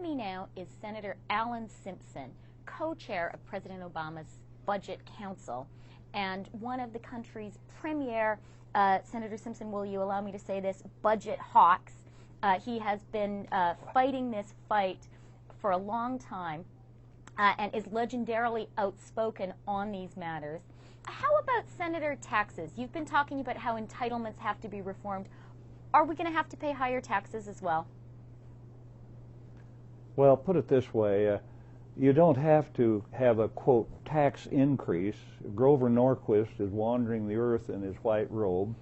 me now is Senator Alan Simpson, co-chair of President Obama's Budget Council and one of the country's premier, Senator Simpson, will you allow me to say this, budget hawks. He has been fighting this fight for a long time and is legendarily outspoken on these matters. How about Senator taxes? You've been talking about how entitlements have to be reformed. Are we going to have to pay higher taxes as well? Well, put it this way, you don't have to have a, quote, tax increase. Grover Norquist is wandering the earth in his white robe,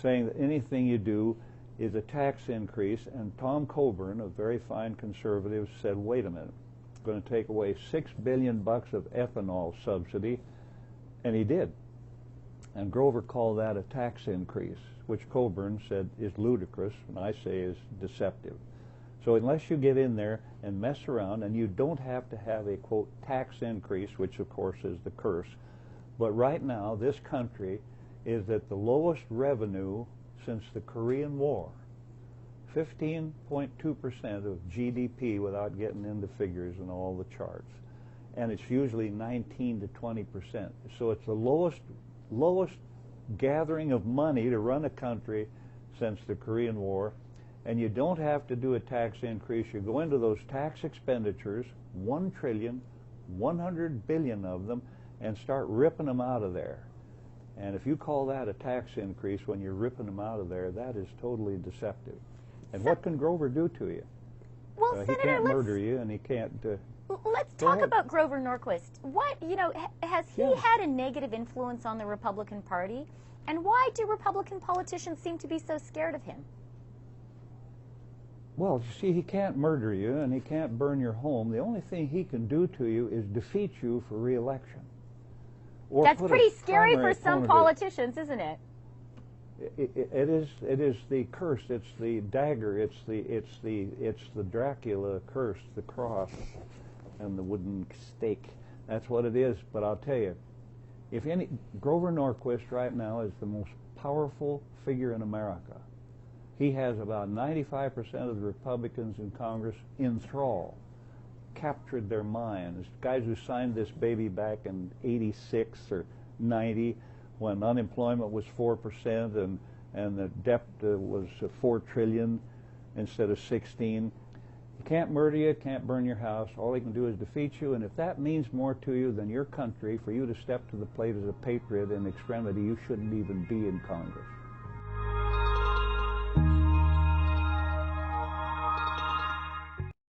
saying that anything you do is a tax increase, and Tom Coburn, a very fine conservative, said, wait a minute, I'm going to take away $6 billion of ethanol subsidy, and he did. And Grover called that a tax increase, which Coburn said is ludicrous, and I say is deceptive. So unless you get in there and mess around, and you don't have to have a, quote, tax increase, which of course is the curse, but right now this country is at the lowest revenue since the Korean War. 15.2% of GDP without getting into figures and all the charts. And it's usually 19 to 20%. So it's the lowest gathering of money to run a country since the Korean War. And you don't have to do a tax increase. You go into those tax expenditures, 1 trillion, 100 billion of them, and start ripping them out of there. And if you call that a tax increase when you're ripping them out of there, that is totally deceptive. And what can Grover do to you? Well, he Senator, can't murder you, and he can't... let's talk about Grover Norquist. What, has he had a negative influence on the Republican Party? And why do Republican politicians seem to be so scared of him? Well, you see, he can't murder you, and he can't burn your home. The only thing he can do to you is defeat you for re-election. That's pretty scary for some politicians, isn't it? It is the curse. It's the dagger. It's the Dracula curse, the cross, and the wooden stake. That's what it is. But I'll tell you, Grover Norquist right now is the most powerful figure in America. He has about 95% of the Republicans in Congress in thrall, captured their minds. Guys who signed this baby back in '86 or '90, when unemployment was 4% and the debt was $4 trillion instead of 16. He can't murder you, can't burn your house. All he can do is defeat you. And if that means more to you than your country, for you to step to the plate as a patriot in extremity, you shouldn't even be in Congress.